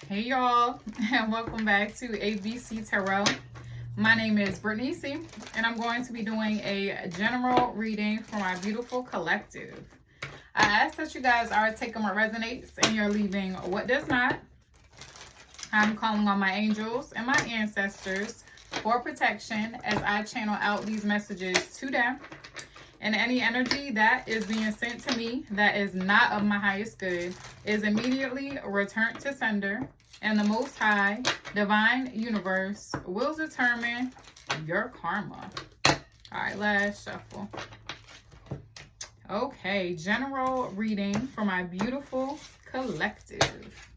Hey y'all, and welcome back to ABC Tarot. My name is Brittany C, and I'm going to be doing a general reading for my beautiful collective. I ask that you guys are taking what resonates and you're leaving what does not. I'm calling on my angels and my ancestors for protection as I channel out these messages to them. And any energy that is being sent to me that is not of my highest good is immediately returned to sender. And the Most High, Divine Universe, will determine your karma. All right, last shuffle. Okay, general reading for my beautiful collective.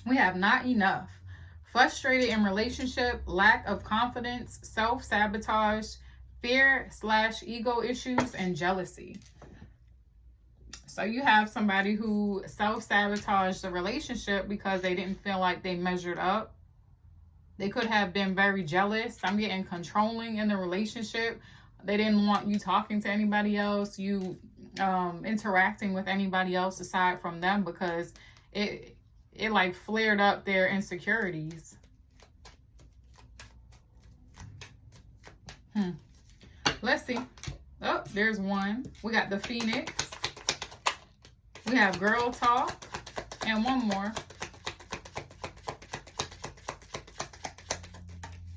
We have not enough. Frustrated in relationship, lack of confidence, self-sabotage, fear/ego issues, and jealousy. So you have somebody who self-sabotaged the relationship because they didn't feel like they measured up. They could have been very jealous. I'm getting controlling in the relationship. They didn't want you talking to anybody else, you interacting with anybody else aside from them, because it like flared up their insecurities. Let's see. Oh, there's one. We got the Phoenix. We have Girl Talk. And one more.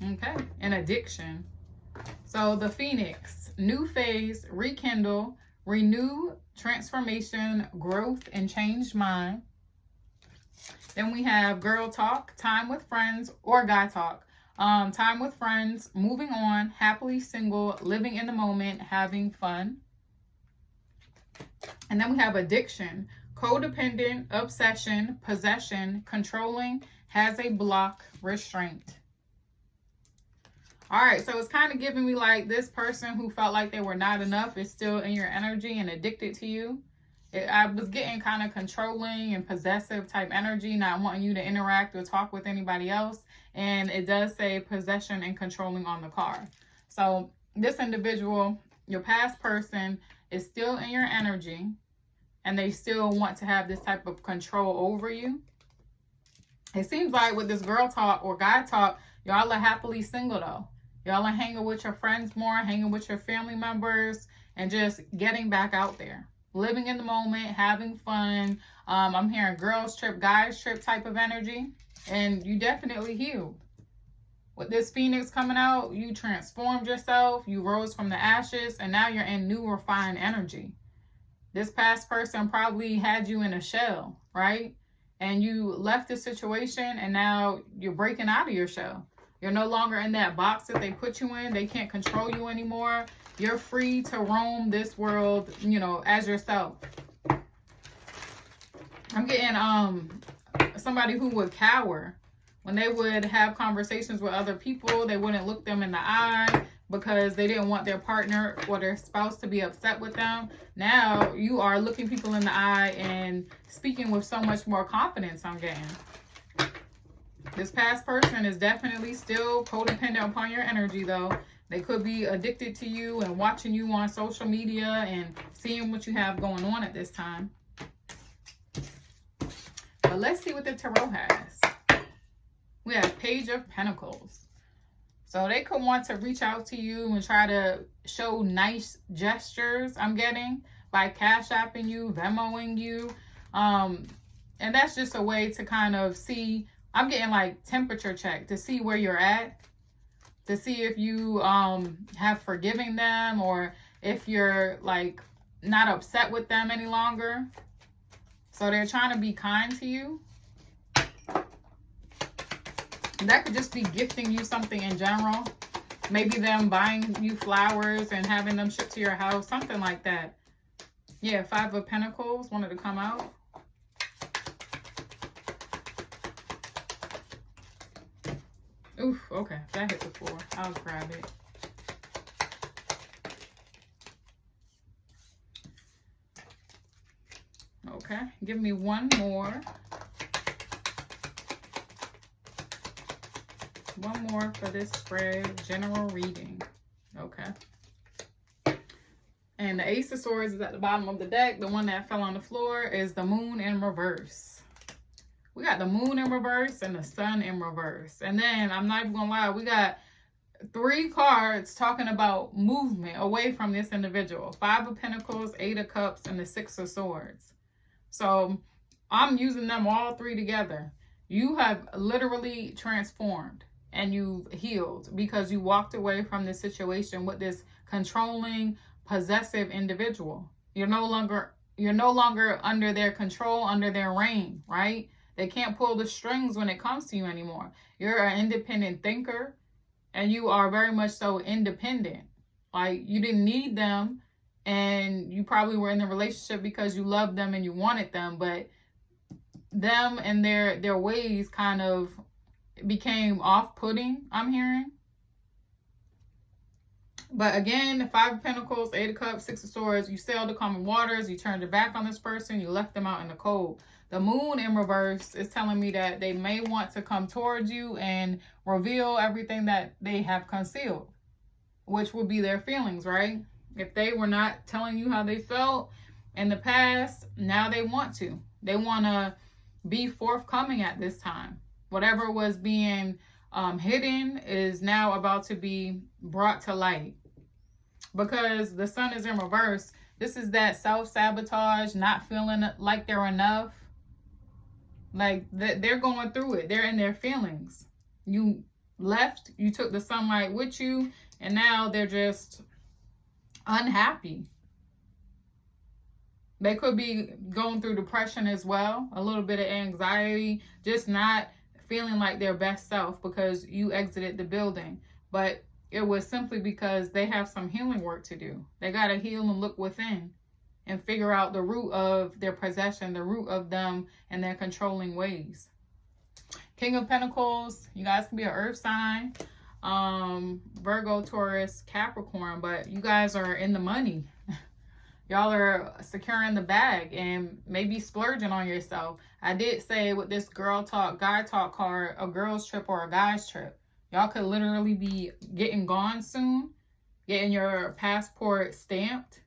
Okay. And Addiction. So the Phoenix. New phase, rekindle, renew, transformation, growth, and changed mind. Then we have Girl Talk, time with friends, or Guy Talk. Time with friends, moving on, happily single, living in the moment, having fun. And then we have Addiction, codependent, obsession, possession, controlling, has a block, restraint. All right, so it's kind of giving me like this person who felt like they were not enough is still in your energy and addicted to you. I was getting kind of controlling and possessive type energy, not wanting you to interact or talk with anybody else. And it does say possession and controlling on the card. So this individual, your past person, is still in your energy and they still want to have this type of control over you. It seems like with this Girl Talk or Guy Talk, y'all are happily single though. Y'all are hanging with your friends more, hanging with your family members, and just getting back out there. Living in the moment, having fun. I'm hearing girls trip, guys trip type of energy. And you definitely healed. With this Phoenix coming out, you transformed yourself. You rose from the ashes. And now you're in new refined energy. This past person probably had you in a shell, right? And you left the situation and now you're breaking out of your shell. You're no longer in that box that they put you in. They can't control you anymore. You're free to roam this world, you know, as yourself. I'm getting somebody who would cower. When they would have conversations with other people, they wouldn't look them in the eye because they didn't want their partner or their spouse to be upset with them. Now you are looking people in the eye and speaking with so much more confidence, I'm getting. This past person is definitely still codependent upon your energy though. They could be addicted to you and watching you on social media and seeing what you have going on at this time. But let's see what the tarot has. We have Page of Pentacles. So they could want to reach out to you and try to show nice gestures, I'm getting, by Cash Apping you, Venmoing you. And that's just a way to kind of see, I'm getting like temperature check to see where you're at. To see if you have forgiven them or if you're like not upset with them any longer. So they're trying to be kind to you. That could just be gifting you something in general. Maybe them buying you flowers and having them shipped to your house, something like that. Yeah, Five of Pentacles wanted to come out. Oof, okay, that hit the floor. I'll grab it. Okay, give me one more. One more for this spread, general reading. Okay. And the Ace of Swords is at the bottom of the deck. The one that fell on the floor is the Moon in reverse. We got the moon in reverse and the sun in reverse. And then, I'm not even gonna lie, we got 3 cards talking about movement away from this individual. 5 of Pentacles, 8 of Cups, and the 6 of Swords. So I'm using them all 3 together. You have literally transformed and you've healed because you walked away from this situation with this controlling, possessive individual. You're no longer under their control, under their reign, right? They can't pull the strings when it comes to you anymore. You're an independent thinker and you are very much so independent. Like, you didn't need them, and you probably were in the relationship because you loved them and you wanted them, but them and their ways kind of became off-putting, I'm hearing. But again, the 5 of Pentacles, 8 of Cups, 6 of Swords, you sailed the calm waters, you turned your back on this person, you left them out in the cold. The moon in reverse is telling me that they may want to come towards you and reveal everything that they have concealed, which would be their feelings, right? If they were not telling you how they felt in the past, now they want to. They want to be forthcoming at this time. Whatever was being hidden is now about to be brought to light. Because the sun is in reverse, this is that self-sabotage, not feeling like they're enough. Like, they're going through it. They're in their feelings. You left, you took the sunlight with you, and now they're just unhappy. They could be going through depression as well, a little bit of anxiety, just not feeling like their best self because you exited the building. But it was simply because they have some healing work to do. They got to heal and look within and figure out the root of their possession, the root of them and their controlling ways. King of Pentacles, you guys can be an earth sign, Virgo, Taurus, Capricorn, but you guys are in the money. Y'all are securing the bag and maybe splurging on yourself. I did say with this girl talk, guy talk card, a girl's trip or a guy's trip. Y'all could literally be getting gone soon, getting your passport stamped.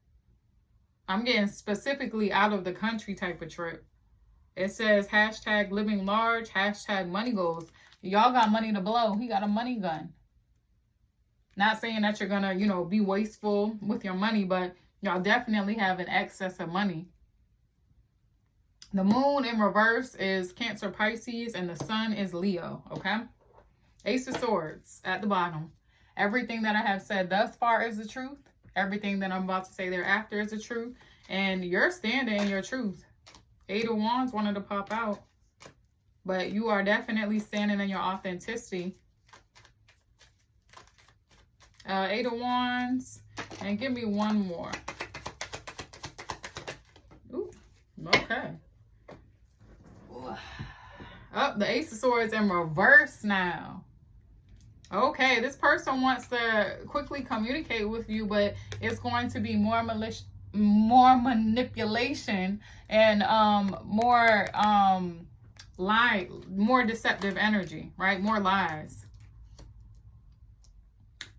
I'm getting specifically out of the country type of trip. It says hashtag living large, hashtag money goals. Y'all got money to blow. He got a money gun. Not saying that you're going to, be wasteful with your money, but y'all definitely have an excess of money. The moon in reverse is Cancer, Pisces, and the sun is Leo, okay? Ace of Swords at the bottom. Everything that I have said thus far is the truth. Everything that I'm about to say thereafter is the truth. And you're standing in your truth. 8 of Wands wanted to pop out. But you are definitely standing in your authenticity. 8 of Wands. And give me one more. Ooh, okay. Oh, the Ace of Swords in reverse now. Okay, this person wants to quickly communicate with you, but it's going to be more manipulation and more deceptive energy, right? More lies.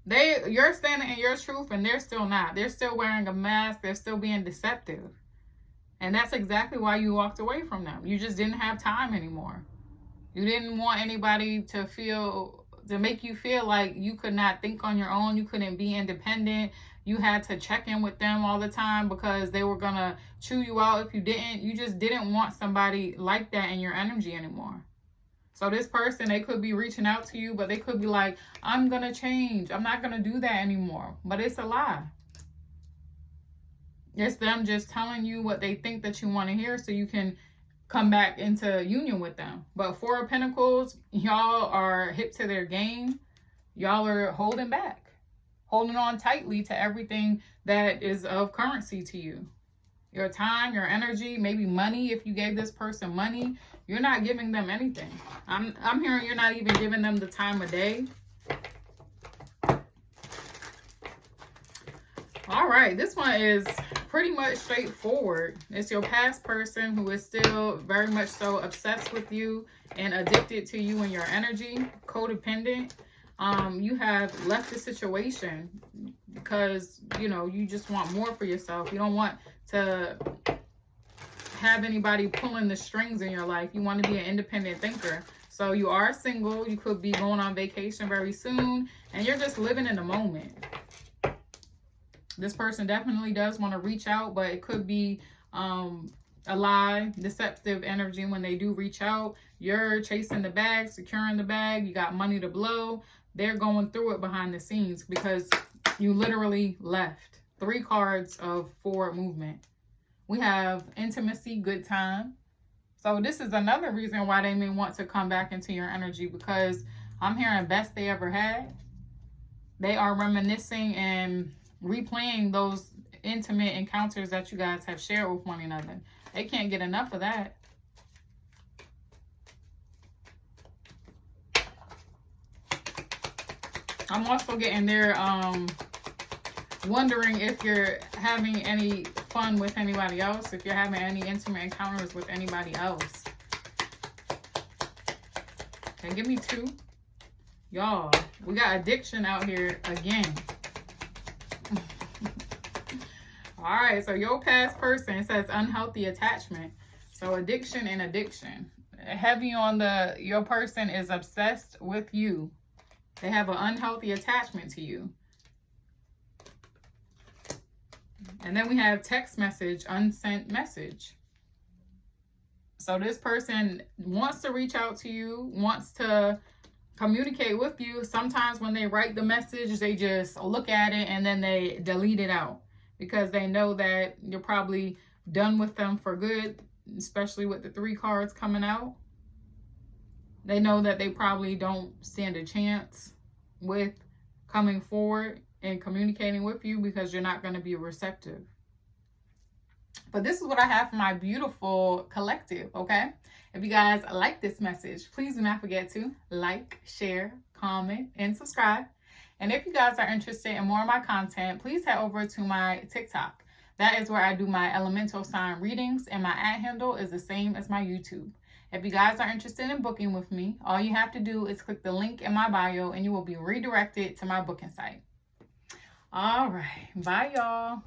You're standing in your truth and they're still not. They're still wearing a mask. They're still being deceptive. And that's exactly why you walked away from them. You just didn't have time anymore. You didn't want anybody to make you feel like you could not think on your own. You couldn't be independent. You had to check in with them all the time because they were going to chew you out if you didn't. You just didn't want somebody like that in your energy anymore. So this person, they could be reaching out to you, but they could be like, I'm going to change. I'm not going to do that anymore. But it's a lie. It's them just telling you what they think that you want to hear so you can come back into union with them. But 4 of Pentacles, y'all are hip to their game. Y'all are holding back, holding on tightly to everything that is of currency to you. Your time, your energy, maybe money. If you gave this person money, you're not giving them anything. I'm hearing you're not even giving them the time of day. All right, this one is pretty much straightforward. It's your past person who is still very much so obsessed with you and addicted to you and your energy, codependent. You have left the situation because, you just want more for yourself. You don't want to have anybody pulling the strings in your life. You want to be an independent thinker. So you are single. You could be going on vacation very soon, and you're just living in the moment. This person definitely does want to reach out, but it could be a lie, deceptive energy when they do reach out. You're chasing the bag, securing the bag. You got money to blow. They're going through it behind the scenes because you literally left. 3 cards of forward movement. We have intimacy, good time. So this is another reason why they may want to come back into your energy, because I'm hearing best they ever had. They are reminiscing and replaying those intimate encounters that you guys have shared with one another. They can't get enough of that. I'm also getting there, wondering if you're having any fun with anybody else, if you're having any intimate encounters with anybody else. Okay, give me 2. Y'all, we got addiction out here again. All right, so your past person says unhealthy attachment. So addiction and addiction. Heavy on your person is obsessed with you. They have an unhealthy attachment to you. And then we have text message, unsent message. So this person wants to reach out to you, wants to communicate with you. Sometimes when they write the message, they just look at it and then they delete it out because they know that you're probably done with them for good, especially with the 3 cards coming out. They know that they probably don't stand a chance with coming forward and communicating with you because you're not going to be receptive. But this is what I have for my beautiful collective, okay? If you guys like this message, please do not forget to like, share, comment, and subscribe. And if you guys are interested in more of my content, please head over to my TikTok. That is where I do my elemental sign readings, and my @handle is the same as my YouTube. If you guys are interested in booking with me, all you have to do is click the link in my bio and you will be redirected to my booking site. All right. Bye, y'all.